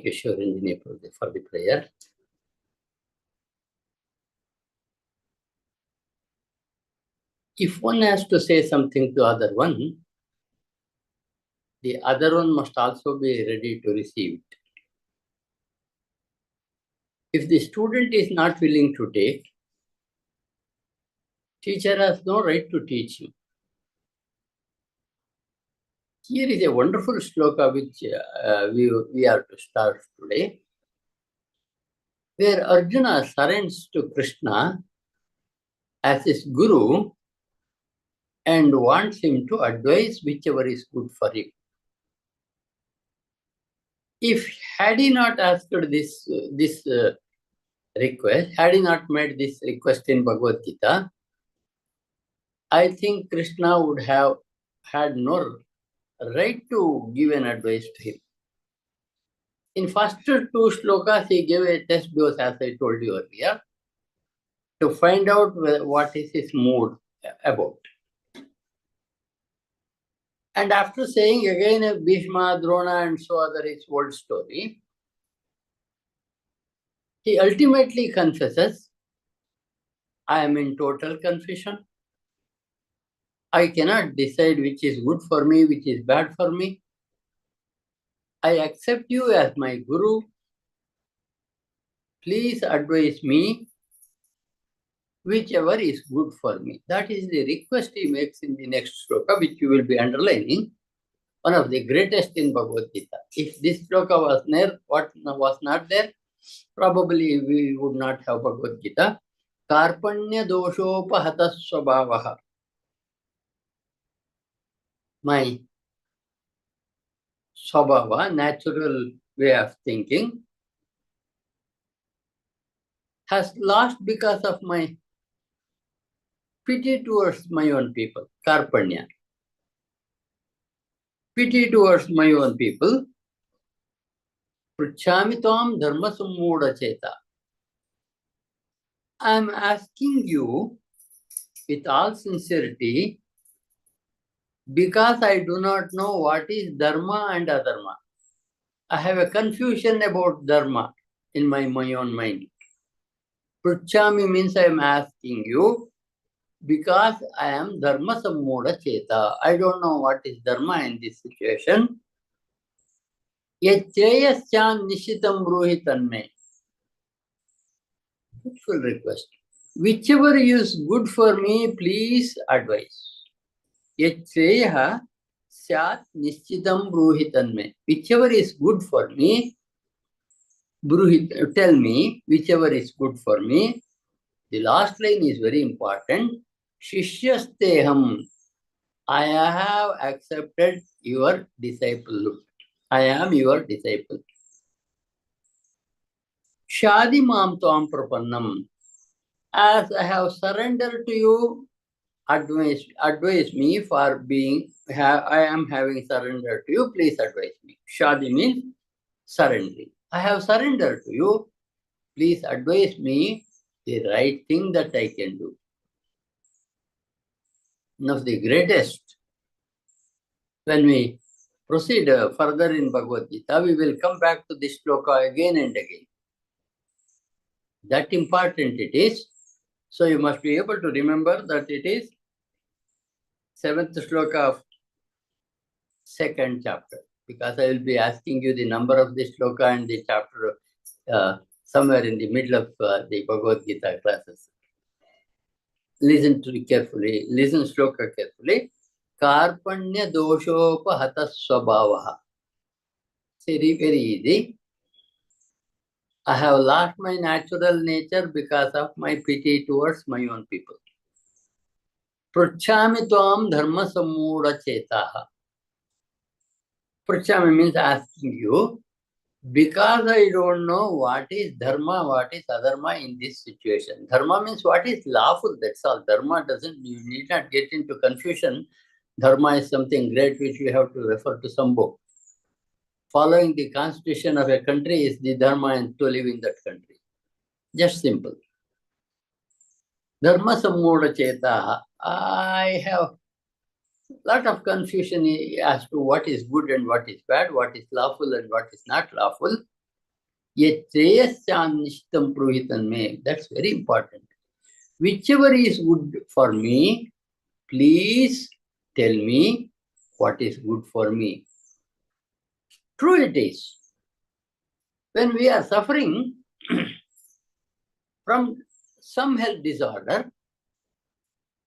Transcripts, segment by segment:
you, Shivaranjani, for the prayer. If one has to say something to other one, the other one must also be ready to receive it. If the student is not willing to take, teacher has no right to teach him. Here is a wonderful shloka which we are to start today, where Arjuna surrenders to Krishna as his guru and wants him to advise whichever is good for him. If had he not asked this request, had he not made this request in Bhagavad Gita, I think Krishna would have had no right to give an advice to him. In first two shlokas, he gave a test dose, as I told you earlier, to find out what is his mood about. And after saying again Bhishma, Drona, and so other his old story, he ultimately confesses, I am in total confusion. I cannot decide which is good for me, which is bad for me. I accept you as my guru. Please advise me whichever is good for me. That is the request he makes in the next shloka, which you will be underlining. One of the greatest in Bhagavad Gita. If this shloka was there, what was not there, probably we would not have Bhagavad Gita. Karpanya doshopahata swabhavaha. My swabhava, natural way of thinking, has lost because of my pity towards my own people. Karpanya. Pity towards my own people. Pruchami tvam dharma sammuda cheta. I am asking you with all sincerity, because I do not know what is dharma and adharma. I have a confusion about dharma in my own mind. Pruchami means I am asking you because I am dharma sammuda cheta. I don't know what is dharma in this situation. Yachreyasyan nishitam bruhi tanme. Beautiful request. Whichever is good for me, please advise. Yachreya syat nishchitam bruhitanme. Whichever is good for me, tell me whichever is good for me. The last line is very important. Shishyasteham. I have accepted your disciple. I am your disciple. Shadi mam tvam prapannam. As I have surrendered to you, advise me for being, I am having surrendered to you, please advise me. Shadi means surrendering. I have surrendered to you, please advise me the right thing that I can do. One of the greatest, when we proceed further in Bhagavad Gita, we will come back to this shloka again and again. That important it is. So you must be able to remember that it is 7th shloka of 2nd chapter, because I will be asking you the number of the shloka and the chapter somewhere in the middle of the Bhagavad Gita classes. Listen to it carefully. Listen shloka carefully. Karpanya doshopahata swabhavaha. Very, very easy. I have lost my natural nature because of my pity towards my own people. Pruchami tvam dharma sammuda chetaha. Pruchami means asking you, because I don't know what is dharma, what is adharma in this situation. Dharma means what is lawful, that's all. Dharma doesn't, you need not get into confusion. Dharma is something great which you have to refer to some book. Following the constitution of a country is the dharma and to live in that country. Just simple. Dharma sammuda chetaha. I have lot of confusion as to what is good and what is bad, what is lawful and what is not lawful. Yet nishtam pruhitan me. That's very important. Whichever is good for me, please tell me what is good for me. True it is. When we are suffering from some health disorder,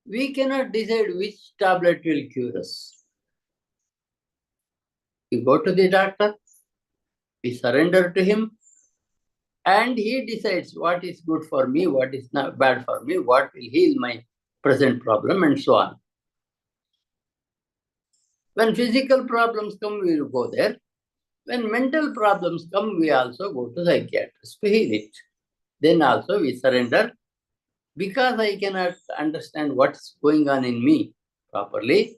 we cannot decide which tablet will cure us. We go to the doctor, we surrender to him, and he decides what is good for me, what is not bad for me, what will heal my present problem, and so on. When physical problems come, we will go there. When mental problems come, we also go to psychiatrist to heal it. Then also we surrender. Because I cannot understand what's going on in me properly,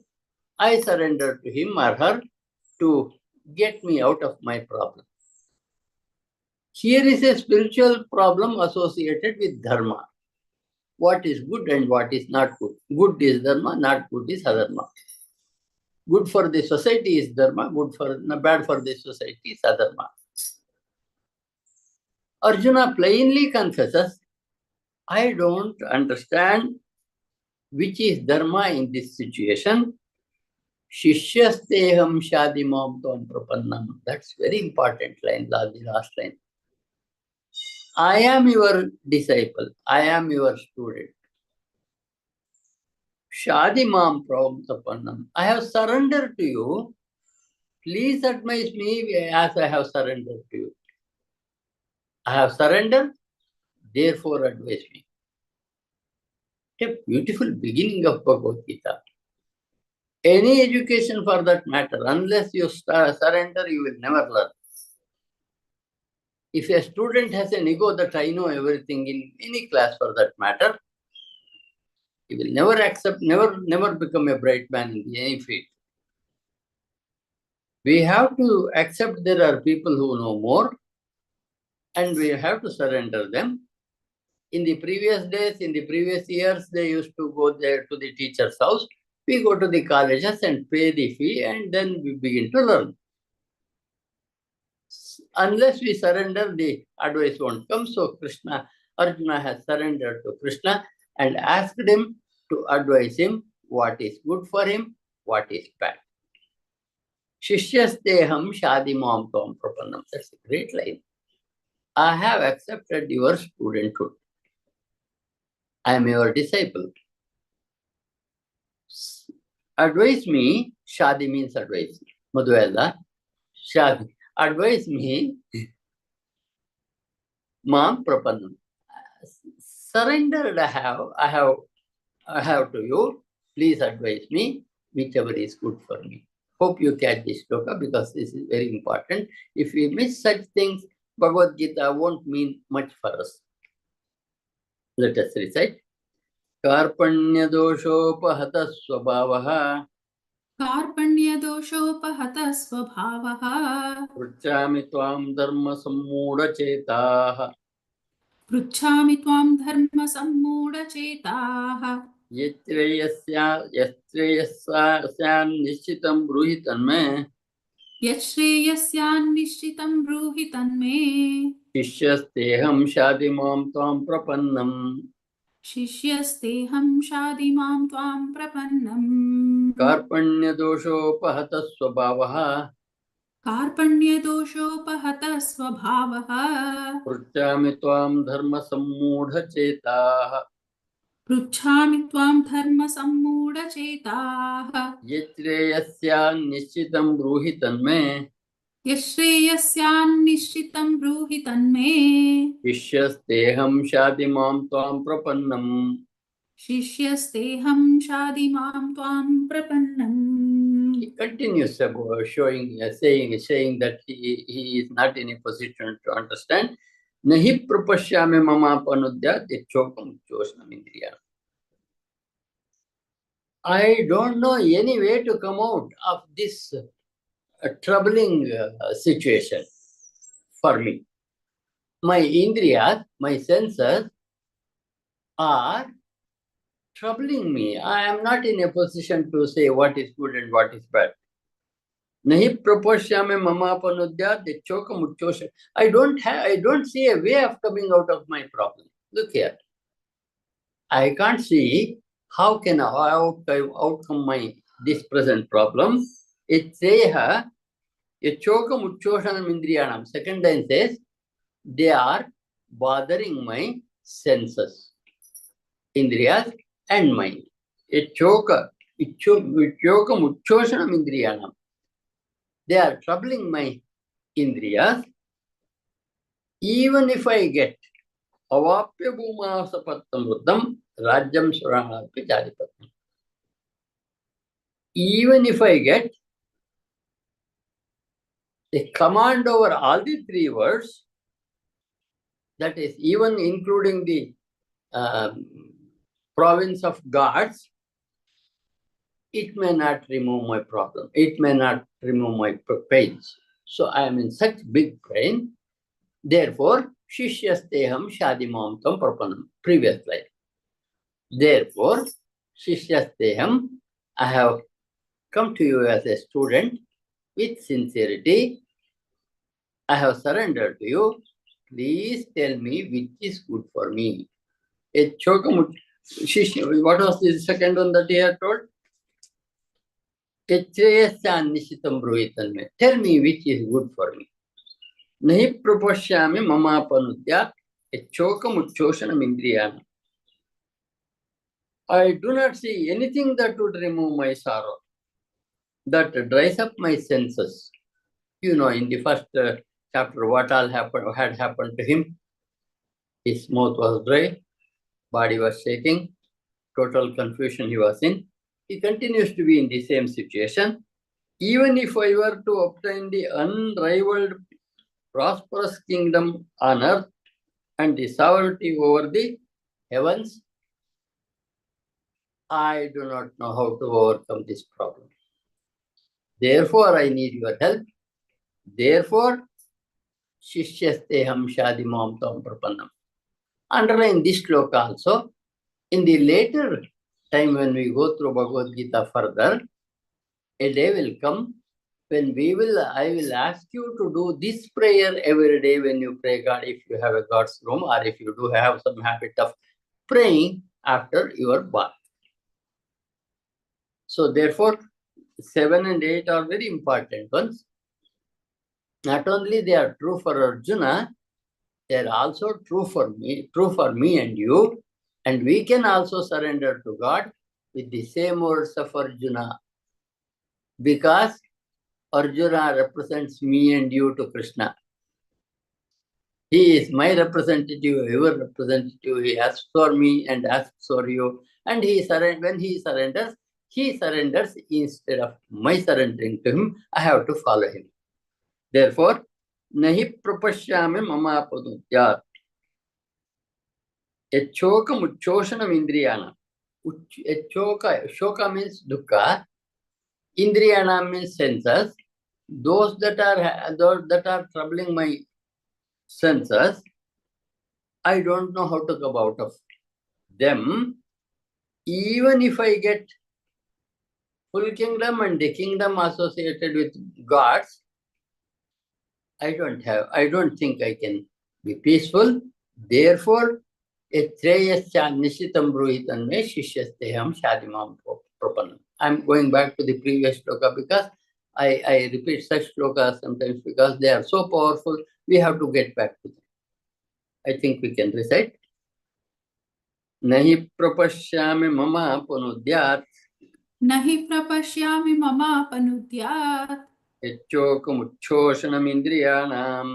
I surrender to him or her to get me out of my problem. Here is a spiritual problem associated with dharma. What is good and what is not good. Good is dharma, not good is adharma. Good for the society is dharma, bad for the society is adharma. Arjuna plainly confesses, I don't understand which is dharma in this situation. Shishyasteham shadimam tvam prapannam. That's very important line, the last line. I am your disciple. I am your student. Shadimam tvam prapannam. I have surrendered to you. Please advise me as I have surrendered to you. I have surrendered, therefore advise me. A beautiful beginning of Bhagavad Gita. Any education for that matter, unless you surrender, you will never learn. If a student has an ego that I know everything in any class for that matter, he will never accept, never become a bright man in any field. We have to accept there are people who know more, and we have to surrender them. In the previous days, in the previous years, they used to go there to the teacher's house. We go to the colleges and pay the fee, and then we begin to learn. Unless we surrender, the advice won't come. So Arjuna has surrendered to Krishna and asked him to advise him what is good for him, what is bad. Shishyasteham shadimam tvam prapannam. That's a great line. I have accepted your studenthood. I am your disciple. Advise me, shadi means advice. Madhuela, shadi. Advise me, mam prapannam. Surrendered I have to you. Please advise me, whichever is good for me. Hope you catch this shloka because this is very important. If we miss such things, Bhagavad Gita won't mean much for us. Let us recite. Karpanya doshopahata swabhavaha. Karpanya doshopahata swabhavaha. Pruchami tvam dharma sammudha chetaha. Pruchami tvam dharma sammudha chetaha. Yatreyasyan nischitam bruhi tanme. Yashreyasyan nishchitam bruhi tanme. Shishyasteham shadimam tvam prapannam. Shishyasteham shadimam tvam prapannam. Karpanya doshopahata swabhavaha. Karpanya doshopahata swabhavaha. Pruchami tvam dharma sammudha chetaha. Pruchami tvam dharma sammudha chetaha. Yatreyasyan nischitam bruhi tanme. Yashreyasyan nishchitam bruhi tanme. Shishyasteham shadimam tvam prapannam. Shishyasteham shadimam tvam prapannam. He continues about saying that he is not in a position to understand. Nahi prapashyame mama panudya chokam chosnam indriya. I don't know any way to come out of this troubling situation for me. My indriyas, my senses are troubling me. I am not in a position to say what is good and what is bad. Nahi praposhyame mamapanudya chokamuchosha. I don't see a way of coming out of my problem. Look here. I can't see how can I outcome my this present problem. Itseha chokamuchoshanam indriyanam. Second line says they are bothering my senses, indriyas and mind. Chokamuchoshanam indriyanam. They are troubling my indriyas. Even if I get avapya bhumasapattam vruddham rajyam suranapi jadipattam. Even if I get a command over all the three words, that is even including the province of gods, it may not remove my problem. It may not remove my pains. So I am in such big pain. Therefore, shishyasteham shadimam tam prapanam. Previous slide. Therefore, shishyasteham, I have come to you as a student with sincerity. I have surrendered to you. Please tell me which is good for me. What was the second one that he had told? Tell me which is good for me. Nahi propashyami mamapanudya chokamuchoshanam indriyana. I do not see anything that would remove my sorrow, that dries up my senses. You know, in the first chapter, what all had happened to him. His mouth was dry, body was shaking, total confusion he was in. He continues to be in the same situation. Even if I were to obtain the unrivaled prosperous kingdom on earth and the sovereignty over the heavens, I do not know how to overcome this problem. Therefore, I need your help. Therefore, Shishyasteham Shadimam Tam Prapannam. Underline this shloka also. In the later time when we go through Bhagavad Gita further, a day will come when I will ask you to do this prayer every day when you pray God, if you have a God's room or if you do have some habit of praying after your bath. So therefore, 7 and 8 are very important ones. Not only they are true for Arjuna, they are also true for me and you. And we can also surrender to God with the same words of Arjuna. Because Arjuna represents me and you to Krishna. He is my representative, your representative. He asks for me and asks for you. And when he surrenders instead of my surrendering to him. I have to follow him. Therefore, nahi propashyami mama padutyat. Echokam uchoshanam indriyana. Shoka means dukkha. Indriyana means senses. Those that are troubling my senses, I don't know how to come out of them. Even if I get full kingdom and the kingdom associated with gods, I don't think I can be peaceful. Therefore, I'm going back to the previous shloka because I repeat such shlokas sometimes because they are so powerful. We have to get back to them. I think we can recite. Nahi prapashyami mama panudyat. Nahi prapashyami mama panudyat. Yachokam indriyanam.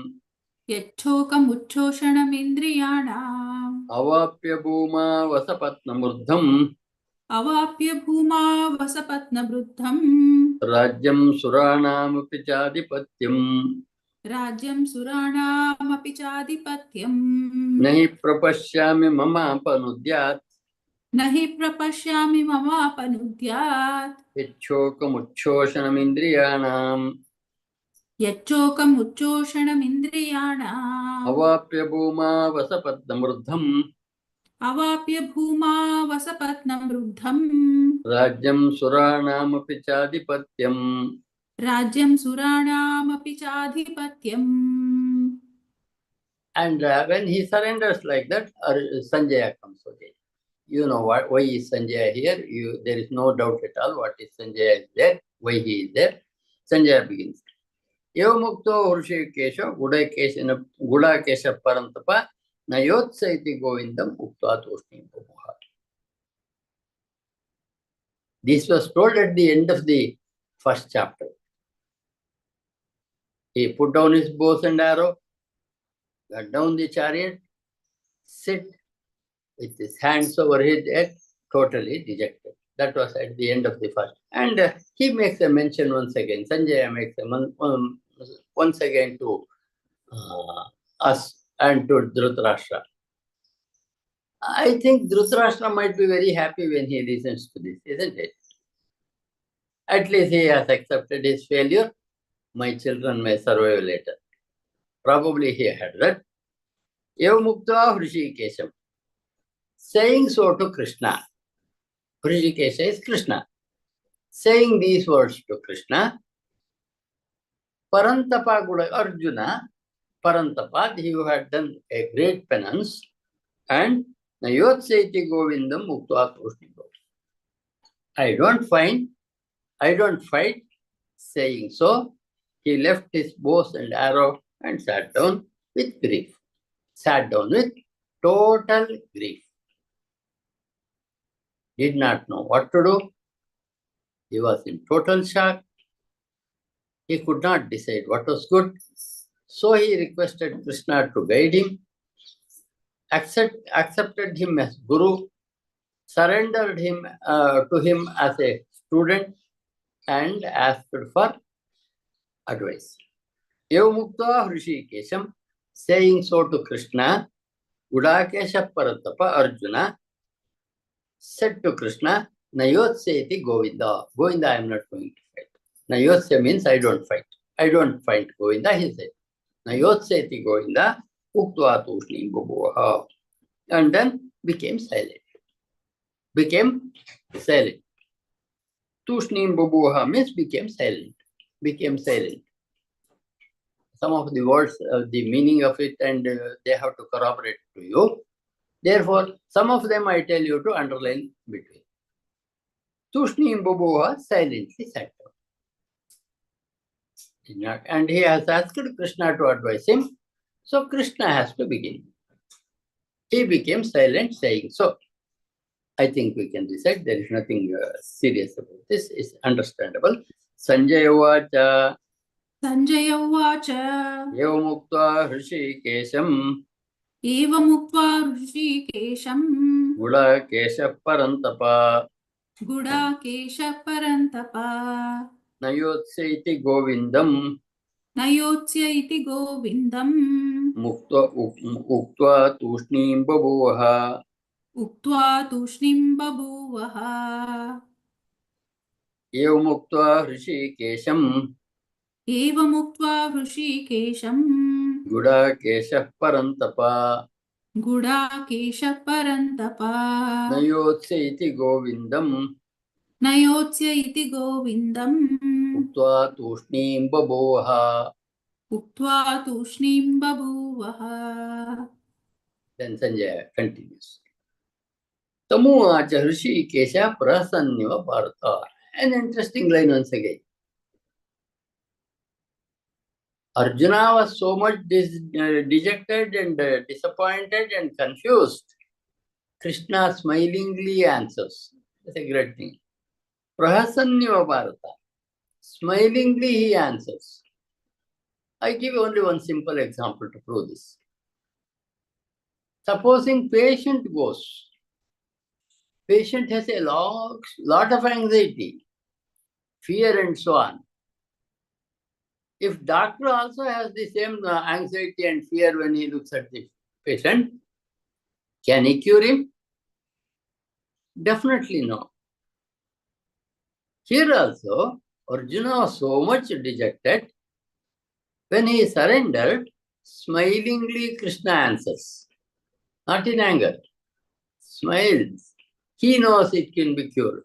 Yachokam indriyanam. Avapya bhuma vasapatnamurdham. Avapya bhuma vasapatnamruddham. Rajyam suranam pichadipatyam. Rajyam suranaamapi chadipatyam. Nahi prapashyami mama panudyat. Nahi prapashyami mama panudyat. Yachokam indriyanam. Yachokam indriyanam. Avapya bhuma vasapatnamurdham. Avapya bhuma vasapatnamruddham. Rajyam suranam pichadipatyam. राज्यं सुराणामपि चाधिपत्यम्. And when he surrenders like that, Sanjaya comes again. You know what? Why is Sanjaya here? There is no doubt at all. What is Sanjaya is there? Why he is there? Sanjaya begins. Evamukto Hrushikesha Gudakesha Parantapa Nayotsaiti Govindam Ukta Toshni Prabhuha. This was told at the end of the first chapter. He put down his bows and arrow, got down the chariot, sit with his hands over his head, totally dejected. That was at the end of the first. And he makes a mention once again. Sanjaya makes a once again to us and to Dhritarashtra. I think Dhritarashtra might be very happy when he listens to this, isn't it? At least he has accepted his failure. My children may survive later. Probably he had read. Evamukta Hrishikesham. Saying so to Krishna. Hrishikesha is Krishna. Saying these words to Krishna. Parantapa Guda Arjuna. Parantapa, he who had done a great penance. And Nayotsaiti Govindam Mukta Toshni. I don't fight. Saying so, he left his bows and arrow and sat down with grief. Sat down with total grief. Did not know what to do. He was in total shock. He could not decide what was good. So he requested Krishna to guide him, accepted him as Guru, surrendered him to him as a student, and asked for advice. Evamukta Hrishikesham, saying so to Krishna, Gudakesha Paratapa Arjuna said to Krishna, Nayotseti Govinda. Govinda, I am not going to fight. Nayotse means I don't fight. I don't fight Govinda, he said. Nayotseti Govinda, Uktva Tushni Bhuvaha. And then became silent. Tushni Bhuvaha means became silent. Some of the words, the meaning of it, and they have to corroborate to you. Therefore, some of them I tell you to underline between. Tushni Bhuvaha silently sat down. And he has asked Krishna to advise him. So Krishna has to begin. He became silent, saying so. I think we can decide there is nothing serious about this. It's understandable. Sanjaya Vacha. Sanjaya Uvacha. Evamukta Hrishikesham. Evamukta Hrishikesham. Gudakesha Parantapa. Gudakesha Parantapa. Nayotsya iti Govindam. Nayotsya iti Govindam. Uktva Tushnim Babuvaha. Uktva Tushnim Babuvaha. Evamukta Hrishikesham. Evamukta Hrishikesham. Gudakesha Parantapa. Gudakesha Parantapa. Nayotsya iti Govindam. Nayotsya iti Govindam. Uktva Tushnim Babuvaha. Uktva Tushnim Babuvaha. Then Sanjaya continues. Tamuacha Hrishikesha Prasanniva Bharata. An interesting line once again. Arjuna was so much dejected and disappointed and confused. Krishna smilingly answers. That's a great thing. Prahasanniva Bharata. Smilingly he answers. I give only one simple example to prove this. Supposing patient goes. Patient has a lot of anxiety, fear and so on. If doctor also has the same anxiety and fear when he looks at the patient, can he cure him? Definitely no. Here also, Arjuna was so much dejected. When he surrendered, smilingly Krishna answers. Not in anger. Smiles. He knows it can be cured.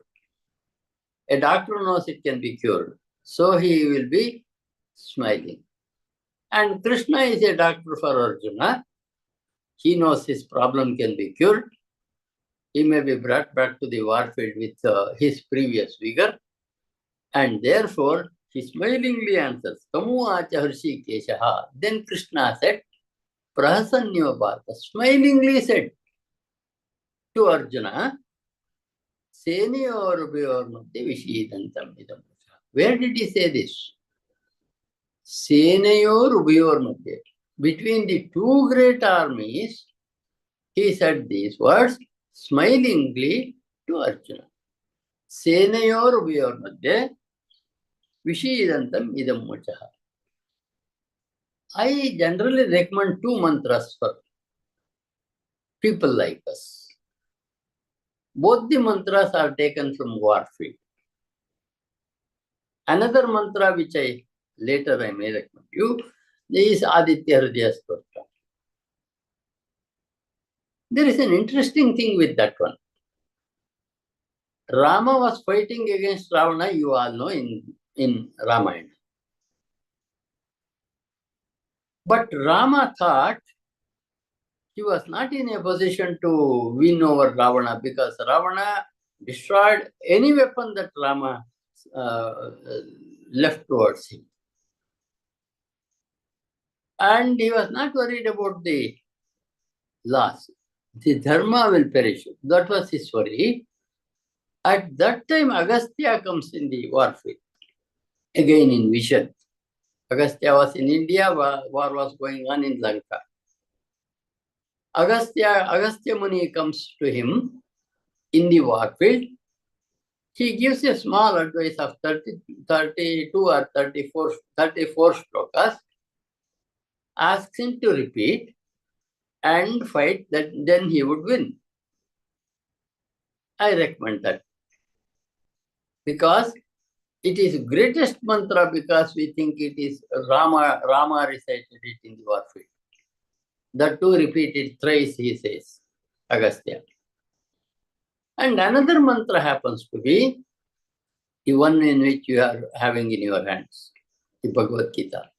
A doctor knows it can be cured. So he will be smiling. And Krishna is a doctor for Arjuna. He knows his problem can be cured. He may be brought back to the warfield with his previous vigor. And therefore, he smilingly answers, Tamu acha Hrishikeshaha. Then Krishna said, Prahasanyo Bharata, smilingly said to Arjuna, Senayor Madhya Vishidantam idam. Where did he say this? Senayor Madhya. Between the two great armies, he said these words smilingly to Arjuna. Senayor Madhya Vishidantam idam muchaha. I generally recommend two mantras for people like us. Both the mantras are taken from warfield. Another mantra which I later may recommend you is Aditya Hridaya Stotra. There is an interesting thing with that one. Rama was fighting against Ravana, you all know, in Ramayana. But Rama thought he was not in a position to win over Ravana because Ravana destroyed any weapon that Rama left towards him. And he was not worried about the loss. The dharma will perish. That was his worry. At that time, Agastya comes in the warfield. Again in vision. Agastya was in India, war was going on in Lanka. Agastya Muni comes to him in the warfield. He gives a small advice of 32 or 34 shlokas, asks him to repeat and fight, that then he would win. I recommend that. Because it is greatest mantra because we think it is Rama recited it in the warfield. That too repeated thrice, he says, Agastya. And another mantra happens to be the one in which you are having in your hands, the Bhagavad Gita.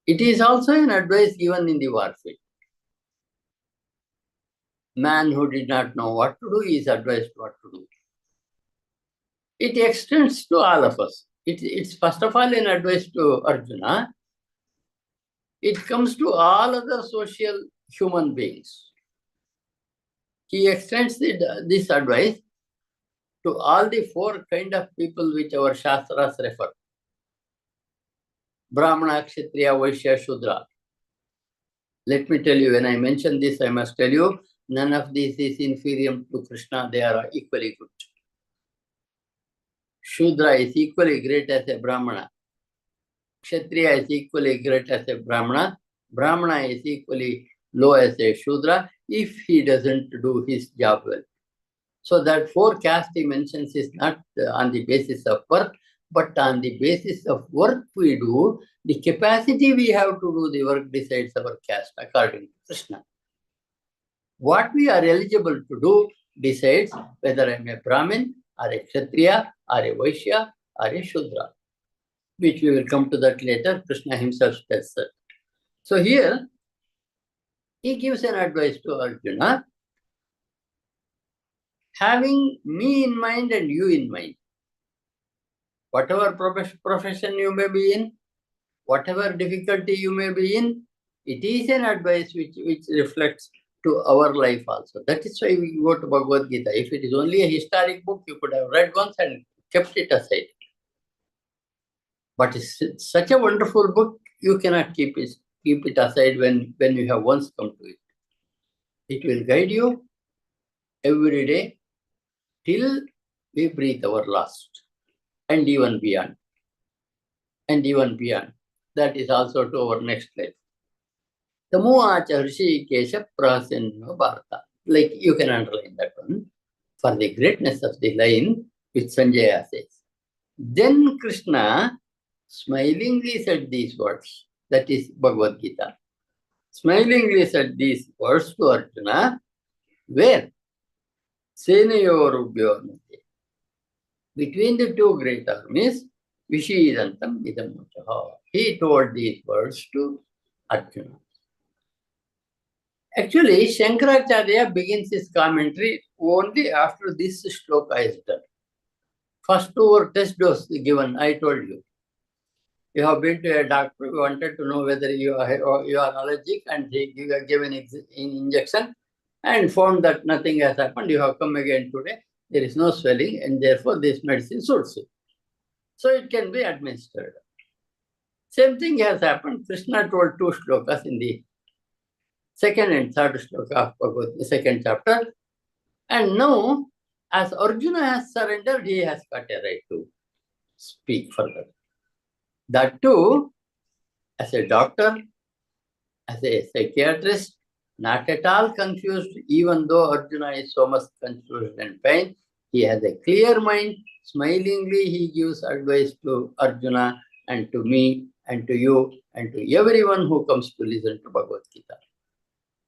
It is also an advice given in the warfield. Man who did not know what to do is advised what to do. It extends to all of us. It's first of all an advice to Arjuna. It comes to all other social human beings. He extends this advice to all the four kind of people which our Shastras refer. Brahmana, Kshatriya, Vaishya, Shudra. Let me tell you, when I mention this, I must tell you, none of this is inferior to Krishna. They are equally good. Shudra is equally great as a Brahmana. Kshatriya is equally great as a Brahmana. Brahmana is equally low as a Shudra if he doesn't do his job well. So that four caste he mentions is not on the basis of birth, but on the basis of work we do, the capacity we have to do the work decides our caste according to Krishna. What we are eligible to do decides whether I am a Brahmin or a Kshatriya or a Vaishya or a Shudra, which we will come to that later. Krishna himself says that. So here, he gives an advice to Arjuna, having me in mind and you in mind. Whatever profession you may be in, whatever difficulty you may be in, it is an advice which reflects to our life also. That is why we go to Bhagavad Gita. If it is only a historic book, you could have read once and kept it aside. But it's such a wonderful book, you cannot keep it aside when you have once come to it. It will guide you every day till we breathe our last, and even beyond. And even beyond. That is also to our next life. Tamu acha Hrishikesha Prahasanyo Bharata. Like you can underline that one for the greatness of the line which Sanjaya says. Then Krishna smilingly said these words. That is Bhagavad Gita. Smilingly said these words to Arjuna. Where? Senayorubhyo. between the two great armies, Vishidantam idam vachaha. He told these words to Arjuna. Actually, Shankaracharya begins his commentary only after this shloka is done. First two test dose given, I told you. You have been to a doctor, you wanted to know whether you are allergic, and he gave an injection and found that nothing has happened. You have come again today, there is no swelling, and therefore this medicine suits you. So it can be administered. Same thing has happened. Krishna told two shlokas in the second and third shloka of Bhagavad, the second chapter. And now, as Arjuna has surrendered, he has got a right to speak further. That too, as a doctor, as a psychiatrist, not at all confused, even though Arjuna is so much confused and pain, he has a clear mind. Smilingly, he gives advice to Arjuna and to me and to you and to everyone who comes to listen to Bhagavad Gita.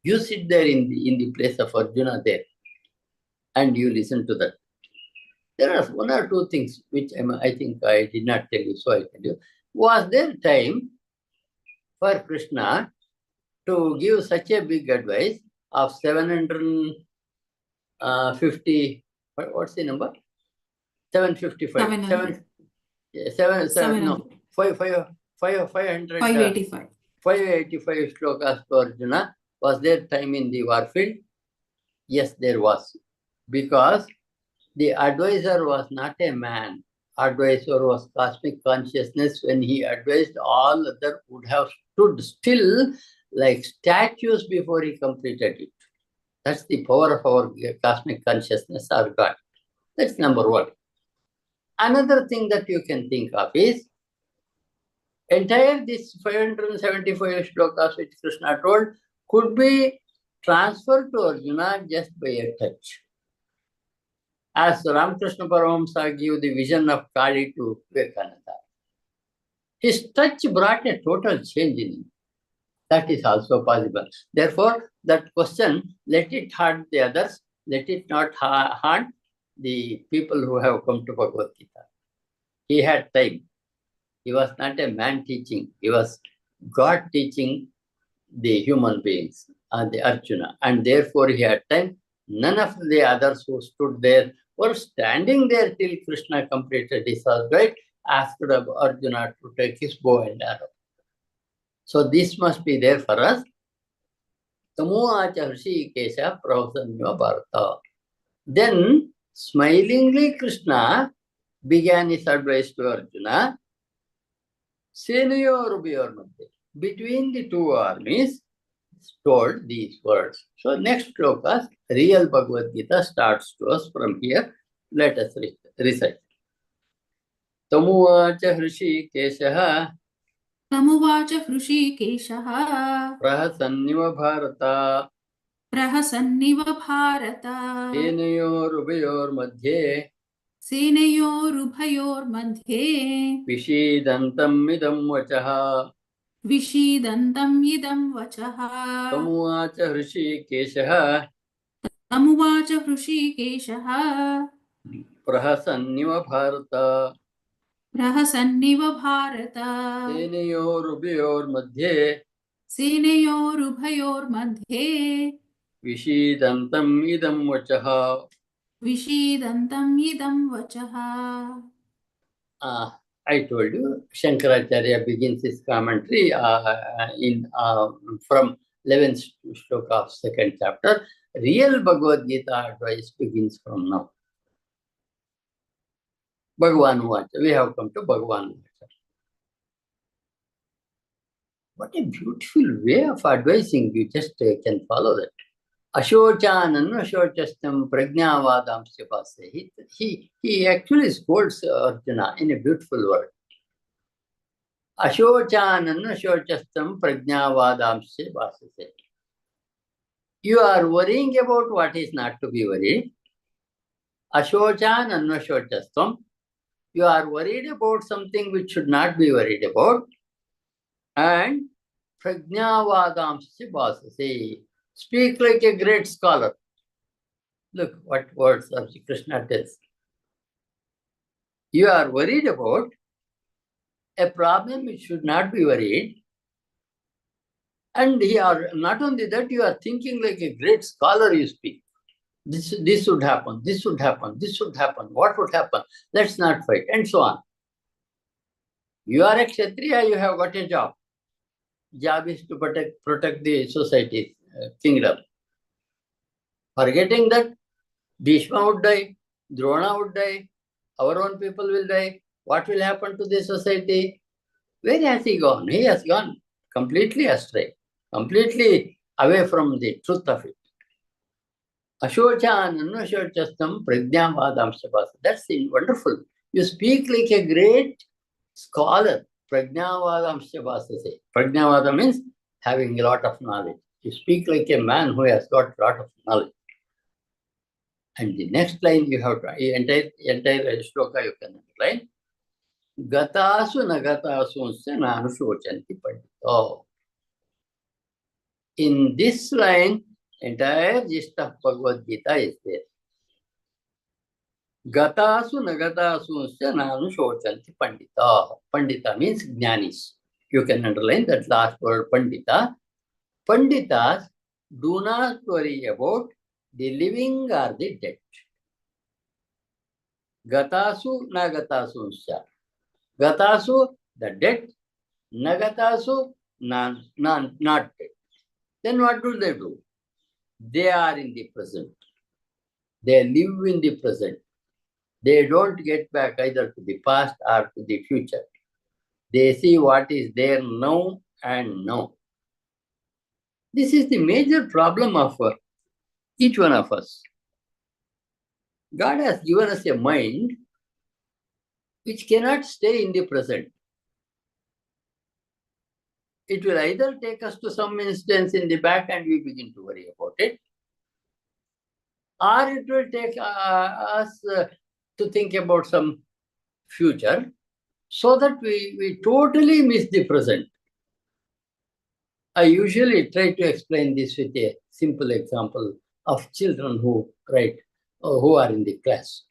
You sit there in the place of Arjuna there and you listen to that. There are one or two things which I think I did not tell you, so I tell you. Was there time for Krishna to give such a big advice of 750, what's the number? 755. 700. 500. 585. 585 shlokas to Arjuna. Was there time in the warfield? Yes, there was. Because the advisor was not a man. Advisor was cosmic consciousness. When he advised, all other would have stood still like statues before he completed it. That's the power of our cosmic consciousness or God. That's number one. Another thing that you can think of is entire this 575 shlokas which Krishna told could be transferred to Arjuna just by a touch. As Ramakrishna Paramahamsa gave the vision of Kali to Vivekananda, his touch brought a total change in him. That is also possible. Therefore, that question, let it haunt the others, let it not haunt the people who have come to Bhagavad Gita. He had time. He was not a man teaching. He was God teaching the human beings, the Arjuna. And therefore, he had time. None of the others who stood there were standing there till Krishna completed his advice, asked Arjuna to take his bow and arrow. So this must be there for us. Tamuacha Hrishikesha Pravasanyo Bharata. Then, smilingly, Krishna began his advice to Arjuna. Senayor Ubayor Madhya. Between the two armies, told these words. So next shlokas, real Bhagavad Gita starts to us from here. Let us recite. Tamuacha Hrishikesha तमुवाच हृषीकेशः प्रहसन्निव भारत प्रहसन्निव भारत सेनयोरुभयोर्मध्ये सेनयोरुभयोर्मध्ये विषीदन्तम् इदं वचः विषीदन्तम् इदं वचः तमुवाच हृषीकेशः तमुवाच हृषीकेशः प्रहसन्निव भारत प्रहसन्निव भारत सेनयोरुभयोर्मध्ये सेनयोरुभयोर्मध्ये विषीदन्तम् इदं वचः. विषीदन्तम् इदं वचः. I told you, Shankaracharya begins his commentary from 11th shloka of second chapter. Real Bhagavad Gita advice begins from now. Bhagavan Vacha. We have come to Bhagavan Vacha. What a beautiful way of advising. You just can follow that. Ashochanam Ashochastam Prajnavadamsya Pase. He actually scolds Arjuna in a beautiful word. Ashochanam Ashochastam Prajnavadamsya Pase. You are worrying about what is not to be worried. Ashochanam Ashochastam. You are worried about something which should not be worried about. And Prajnavadamsya Pase. Speak like a great scholar. Look what words of Krishna tells. You are worried about a problem which should not be worried. And not only that, you are thinking like a great scholar you speak. This should happen, this should happen, this should happen, what would happen? Let's not fight, and so on. You are a Kshatriya, you have got a job. Job is to protect the society, kingdom. Forgetting that Bhishma would die, Drona would die, our own people will die. What will happen to the society? Where has he gone? He has gone completely astray, completely away from the truth of it. Ashochan anushochastam prajnavadamshabhasa. That's wonderful. You speak like a great scholar. Prajnavadamshabhasa. Prajnavada means having a lot of knowledge. You speak like a man who has got a lot of knowledge. And the next line you have to, entire shloka you can underline. Gatasu nagatasu nanushochanti pandito. In this line, entire gist of Bhagavad Gita is there. Gatasu nagatasu nanushochanti pandita. Pandita means jnanis. You can underline that last word pandita. Panditas do not worry about the living or the dead. Gatasu nagatasu. Gatasu, the dead. Nagatasu, not dead. Then what do? They are in the present. They live in the present. They don't get back either to the past or to the future. They see what is there now and now. This is the major problem of each one of us. God has given us a mind which cannot stay in the present. It will either take us to some instance in the back and we begin to worry about it, or it will take us to think about some future, so that we totally miss the present. I usually try to explain this with a simple example of children who write, who are in the class.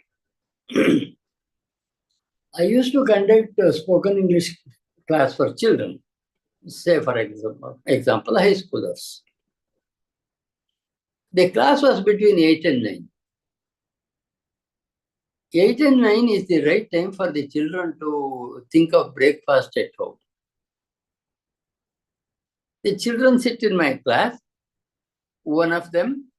I used to conduct a spoken English class for children, say for example, high schoolers. The class was between 8 and 9. 8 and 9 is the right time for the children to think of breakfast at home. The children sit in my class. One of them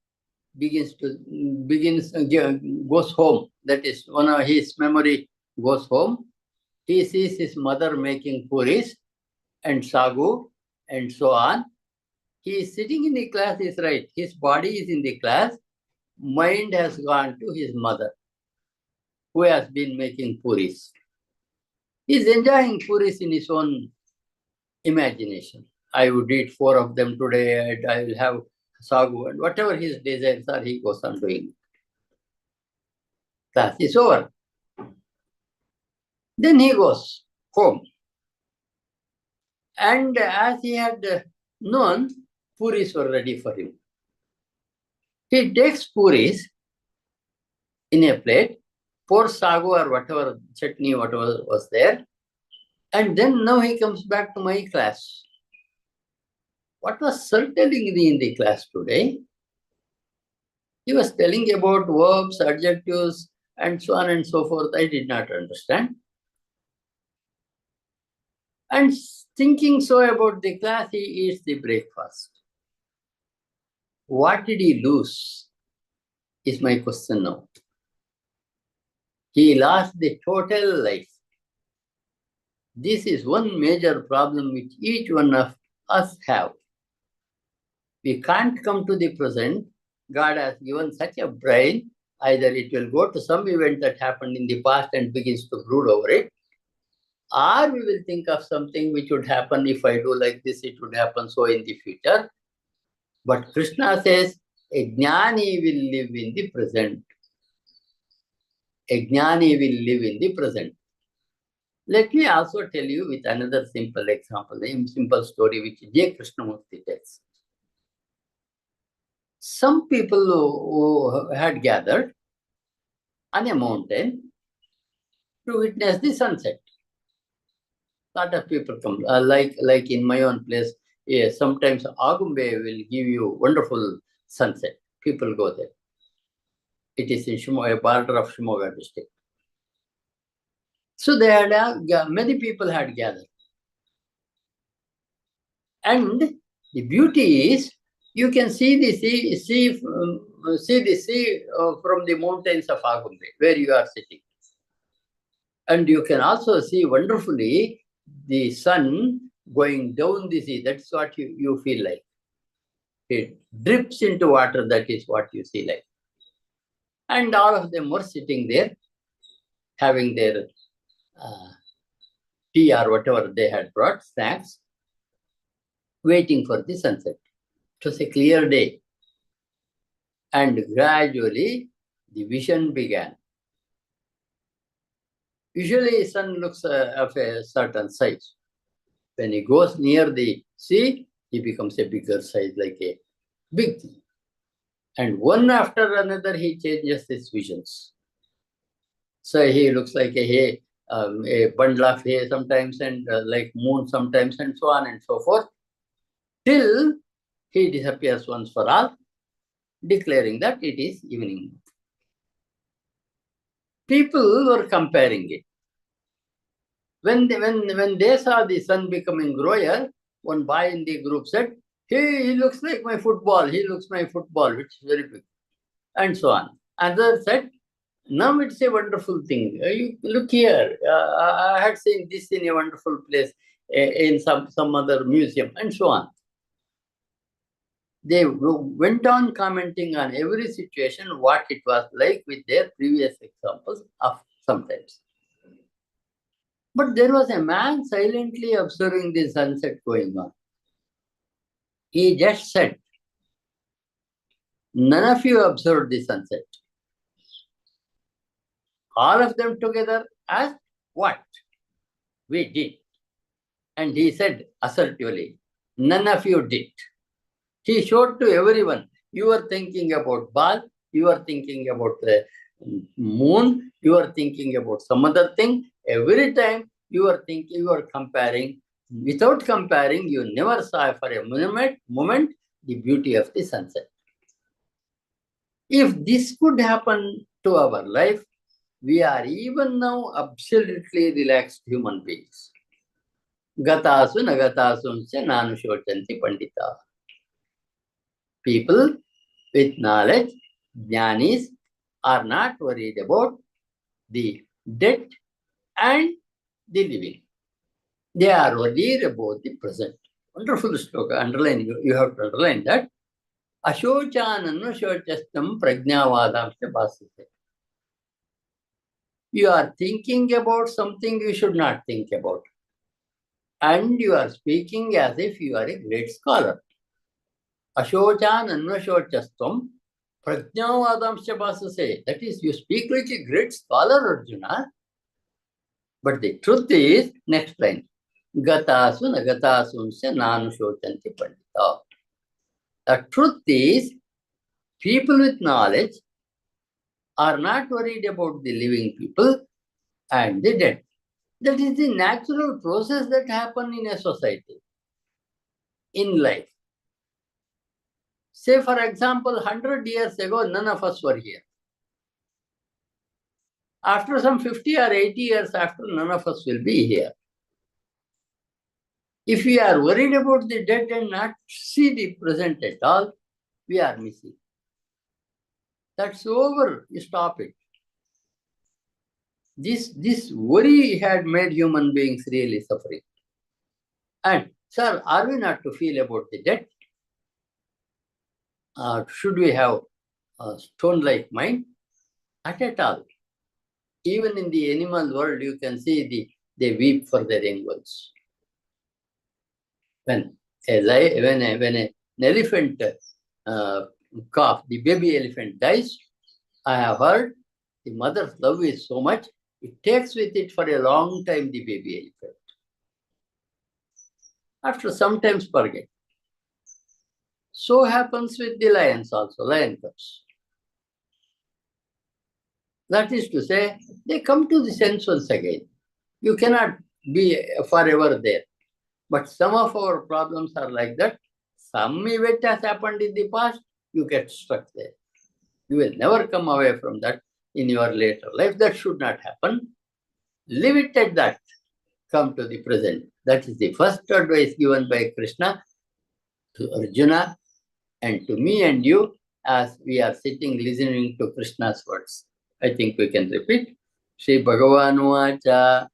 goes home. That is, one of his memory goes home. He sees his mother making puris and sagu and so on. He is sitting in the class, is right. His body is in the class. Mind has gone to his mother, who has been making puris. He is enjoying puris in his own imagination. I would eat 4 of them today, and I will have sagu, and whatever his desires are, he goes on doing. Class is over. Then he goes home. And as he had known, puris were ready for him. He takes puris in a plate, pours sagu or whatever, chutney, whatever was there, and then now he comes back to my class. What was Sir telling me in the class today? He was telling about verbs, adjectives, and so on and so forth. I did not understand. And thinking so about the class, he eats the breakfast. What did he lose? Is my question now. He lost the total life. This is one major problem which each one of us have. We can't come to the present. God has given such a brain, either it will go to some event that happened in the past and begins to brood over it, or we will think of something which would happen if I do like this, it would happen so in the future. But Krishna says, a jnani will live in the present. A jnani will live in the present. Let me also tell you with another simple example, a simple story which J. Krishnamurti tells. Some people who had gathered on a mountain, to witness the sunset. Lot of people come, like in my own place. Sometimes Agumbe will give you wonderful sunset. People go there. It is in Shimoga, border of Shimoga district. So they had many people had gathered, and the beauty is you can see the sea from the mountains of Agumbe where you are sitting, and you can also see wonderfully the sun going down the sea. That's what you feel like. It drips into water. That is what you see like. And all of them were sitting there, having their tea or whatever they had brought, snacks, waiting for the sunset. It was a clear day. And gradually, the vision began. Usually, sun looks of a certain size. When he goes near the sea, he becomes a bigger size, like a big thing. And one after another, he changes his visions. So he looks like a hay, a bundle of hay sometimes, and like moon sometimes, and so on and so forth, till he disappears once for all, declaring that it is evening. People were comparing it. When they saw the sun becoming grower, one boy in the group said, "Hey, he looks like my football. He looks my football, which is very big," and so on. Another said, "Now it's a wonderful thing. You look here. I had seen this in a wonderful place, in some other museum," and so on. They went on commenting on every situation, what it was like with their previous examples of sometimes. But there was a man silently observing the sunset going on. He just said, "None of you observed the sunset." All of them together asked, "What?" "We did." And he said assertively, "None of you did." He showed to everyone, "You are thinking about ball, you are thinking about the moon, you are thinking about some other thing. Every time you are thinking, you are comparing. Without comparing, you never saw for a moment the beauty of the sunset." If this could happen to our life, we are even now absolutely relaxed human beings. Gatasu nagatasuncha nanu shochanti pandita. People with knowledge, jnanis, are not worried about the dead and the living. They are worried about the present. Wonderful shloka. Underline, you have to underline that. Ashochanannu shochastam prajnavadamsya bhasate. You are thinking about something you should not think about. And you are speaking as if you are a great scholar. Ashochanannu shochastam prajnavadamsya bhasate. That is, you speak like a great scholar, Arjuna. But the truth is, next line, Gatasu nagatasunse nanu shochanti pandita. The truth is, people with knowledge are not worried about the living people and the dead. That is the natural process that happens in a society, in life. Say, for example, 100 years ago, none of us were here. After some 50 or 80 years after, none of us will be here. If we are worried about the dead and not see the present at all, we are missing. That's over. You stop it. This worry had made human beings really suffering. And, sir, are we not to feel about the dead? Should we have a stone-like mind? Not at all. Even in the animal world, you can see they weep for their young ones. When an elephant calf, the baby elephant dies, I have heard the mother's love is so much, it takes with it for a long time the baby elephant. After sometimes forget. So happens with the lions also, lion cubs. That is to say, they come to the sense once again. You cannot be forever there. But some of our problems are like that. Some event has happened in the past, you get stuck there. You will never come away from that in your later life. That should not happen. Leave it at that. Come to the present. That is the first advice given by Krishna to Arjuna and to me and you as we are sitting listening to Krishna's words. I think we can repeat. Shri Bhagavan Vacha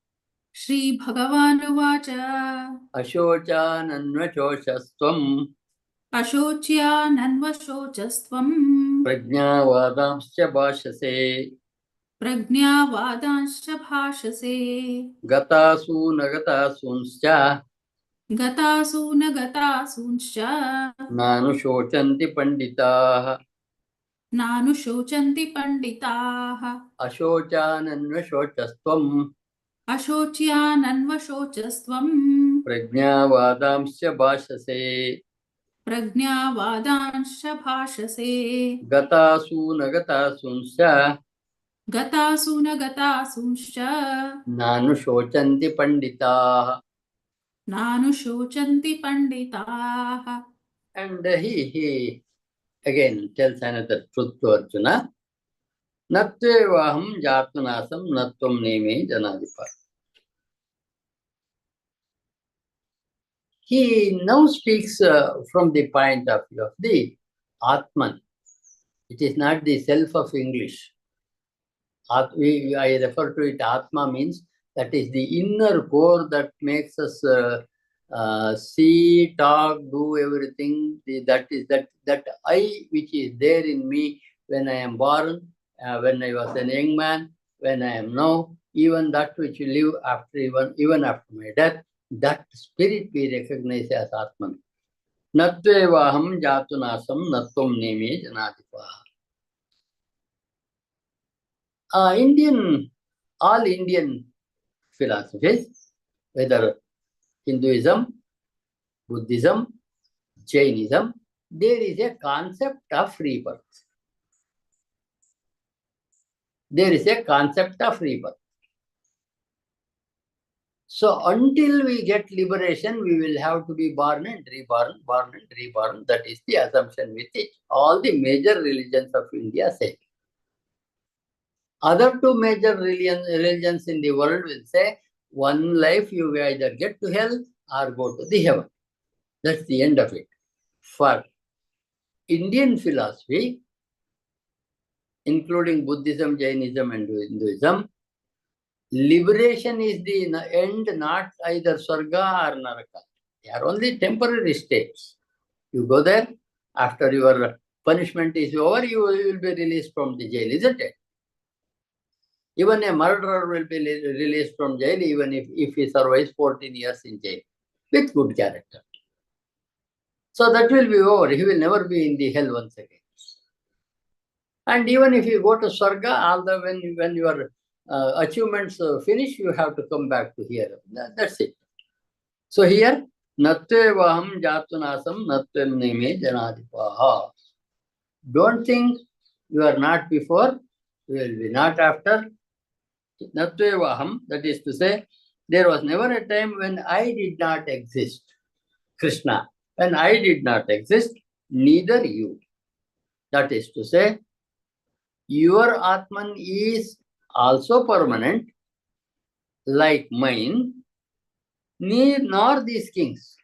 Shri Bhagavanuvacha Ashocananvachosastvam Ashocyananvashocastvam Prajnavadamscha Bhashase Prajnavadanshcha bhashase Gatasu Nagatasunscha Gatasu Nagatasunshcha Nanushocanti Panditaha Nanushocanti panditaha Ashocananvashosastvam Ashocyananvashocastvam Prajnavadamscha Bhashase Prajnavadanshcha bhashase Gatasu Nagatasunscha Gatasu Nagatasunshcha Nanushocanti Panditaha. Nanushocanti panditaha. And he again tells another truth to Arjuna. Natvevaham jatunasam natvam neme janadipa. He now speaks from the point of view of the Atman. It is not the self of English. I refer to it, Atma means that is the inner core that makes us see, talk, do everything. That is that I which is there in me when I am born, when I was a young man, when I am now, even that which will live after even after my death, that spirit we recognize as Atman. Natvevaham jatunasam natvam neme janadipa. All Indian philosophies, whether Hinduism, Buddhism, Jainism, there is a concept of rebirth. There is a concept of rebirth. So until we get liberation, we will have to be born and reborn, born and reborn. That is the assumption with which all the major religions of India say. Other two major religions in the world will say, one life you either get to hell or go to the heaven. That's the end of it. For Indian philosophy, including Buddhism, Jainism, and Hinduism, liberation is the end, not either Swarga or Naraka. They are only temporary states. You go there, after your punishment is over, you will be released from the jail, isn't it? Even a murderer will be released from jail, even if he survives 14 years in jail, with good character. So that will be over. He will never be in the hell once again. And even if you go to Swarga, when your achievements finish, you have to come back to here. That's it. So here, Natvevaham jatunasam natvam neme janadipaha. Don't think you are not before, you will be not after. Natvevaham, that is to say, there was never a time when I did not exist. Krishna, when I did not exist, neither you. That is to say, your Atman is also permanent, like mine, nor these kings.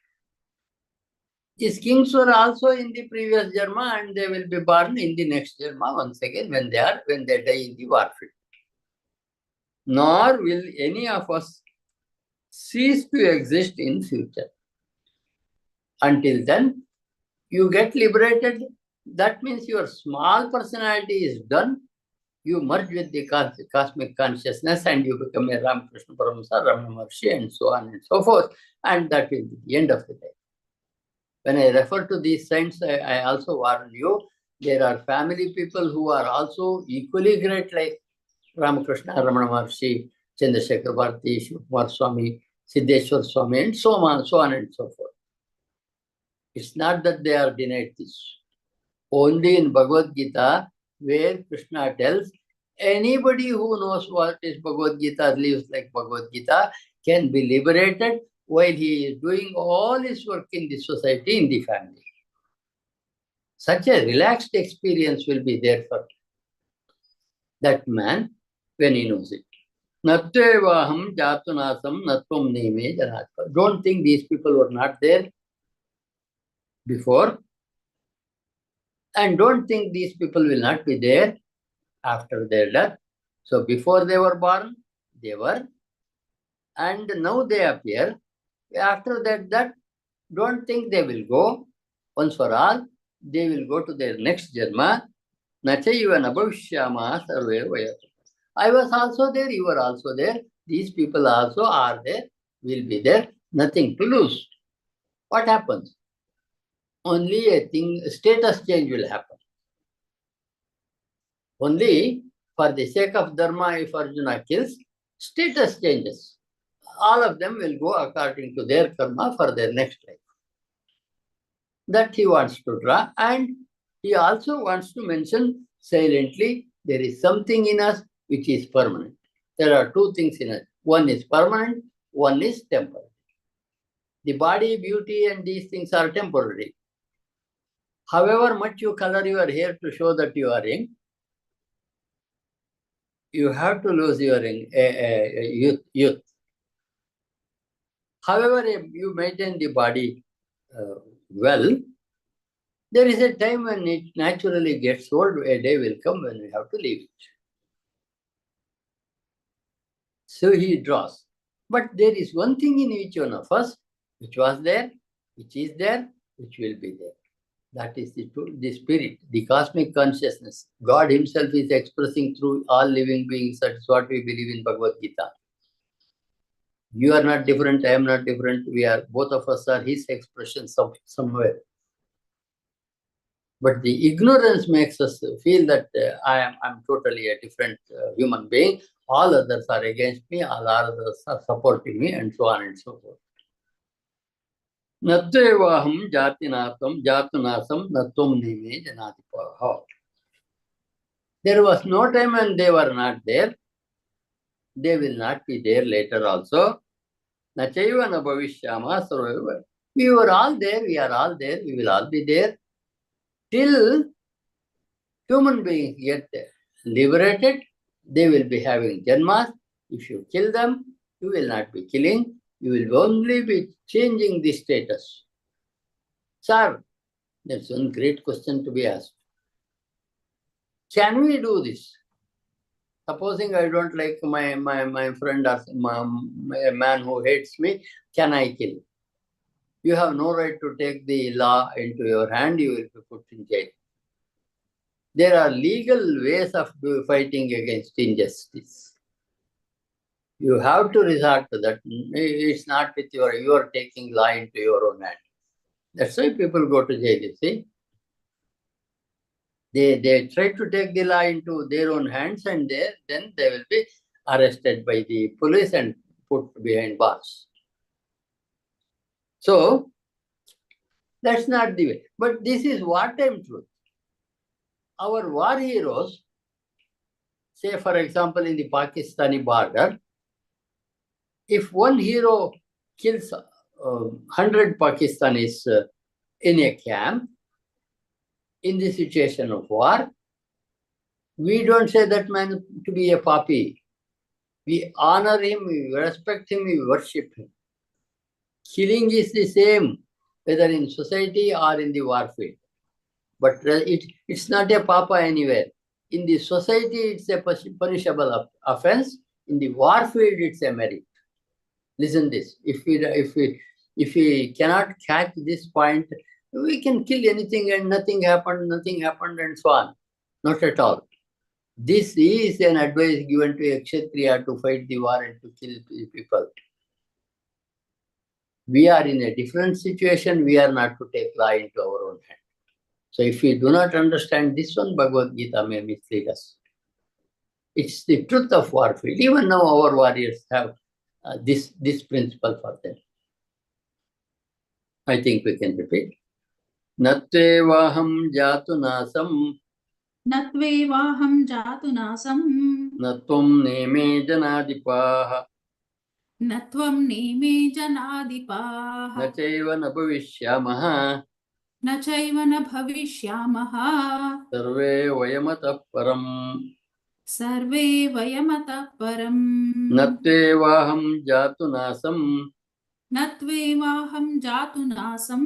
These kings were also in the previous Janma and they will be born in the next Janma once again when they die in the warfield. Nor will any of us cease to exist in future. Until then, you get liberated. That means your small personality is done. You merge with the cosmic consciousness and you become a Ramakrishna Paramahansa, Ramana Maharshi, and so on and so forth. And that will be the end of the day. When I refer to these saints, I also warn you, there are family people who are also equally great, like Ramakrishna, Ramana Maharshi, Chandrasekhar Bharati, Shivakumar Swami, Siddheshwar Swami, and so on and so forth. It's not that they are denied this. Only in Bhagavad Gita, where Krishna tells, Anybody who knows what is Bhagavad Gita, lives like Bhagavad Gita, can be liberated while he is doing all his work in the society, in the family. Such a relaxed experience will be there for that man when he knows it. Natvevaham jatunasam natvam neme janatva. Don't think these people were not there before, and don't think these people will not be there after their death. So before they were born, they were, and now they appear. After that, don't think they will go once for all. They will go to their next janma. Nachayva nabhavishyama sarve vayatu. I was also there, you were also there. These people also are there, will be there. Nothing to lose. What happens? Only a thing, status change will happen. Only for the sake of dharma, if Arjuna kills, status changes. All of them will go according to their karma for their next life. That he wants to draw, and he also wants to mention silently, there is something in us which is permanent. There are two things in us. One is permanent, one is temporary. The body, beauty, and these things are temporary. However much you color your hair to show that you are young, you have to lose your youth. However, if you maintain the body well, there is a time when it naturally gets old. A day will come when we have to leave it. So he draws. But there is one thing in each one of us which was there, which is there, which will be there. That is the spirit, the cosmic consciousness. God himself is expressing through all living beings. That is what we believe in Bhagavad Gita. You are not different, I am not different. We are, both of us are his expressions somewhere. But the ignorance makes us feel that I'm totally a different human being. All others are against me, all others are supporting me, and so on and so forth. Natvevaham jatunasam natvam neme janatipaha. There was no time when they were not there. They will not be there later also. Nachaiva na bhavishyama sarveva. We were all there, we are all there, we will all be there. Till human beings get liberated, they will be having janmas. If you kill them, you will not be killing. You will only be changing the status. Sir, that's one great question to be asked. Can we do this? Supposing I don't like my friend or a man who hates me, can I kill? You have no right to take the law into your hand. You will be put in jail. There are legal ways of fighting against injustice. You have to resort to that. It's not with you are taking law into your own hand. That's why people go to jail, you see. They try to take the law into their own hands, and then they will be arrested by the police and put behind bars. So, that's not the way. But this is wartime truth. Our war heroes, say for example in the Pakistani border, if one hero kills 100 Pakistanis in a camp, in the situation of war, we don't say that man to be a papi. We honor him, we respect him, we worship him. Killing is the same, whether in society or in the war field. But it's not a papa anywhere. In the society, it's a punishable offense. In the war field, it's a merit. Listen this. If we cannot catch this point, we can kill anything and nothing happened, and so on. Not at all. This is an advice given to a Kshatriya to fight the war and to kill people. We are in a different situation. We are not to take law into our own hand. So if we do not understand this one, Bhagavad Gita may mislead us. It's the truth of warfare. Even now our warriors have this principle for them. I think we can repeat. Natvevaham jatunasam न त्वेवाहं जातु नासं न त्वं नेमे जनाधिपाः न त्वं नेमे जनाधिपाः न चैव न भविष्यामः न चैव न भविष्यामः सर्वे वयमतः परम् सर्वे वयमतः परम् न त्वेवाहं जातु नासं न त्वेवाहं जातु नासं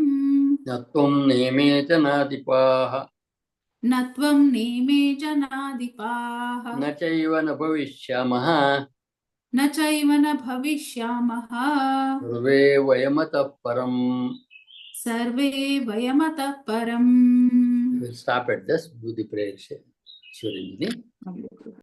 न त्वं नेमे जनाधिपाः न त्वं नेमे जनाधिपाः न चैव न भविष्यामः न चैव न भविष्यामः सर्वे वयमतः परम् सर्वे वयमतः परम् We will stop at this, do the prayer, Shri.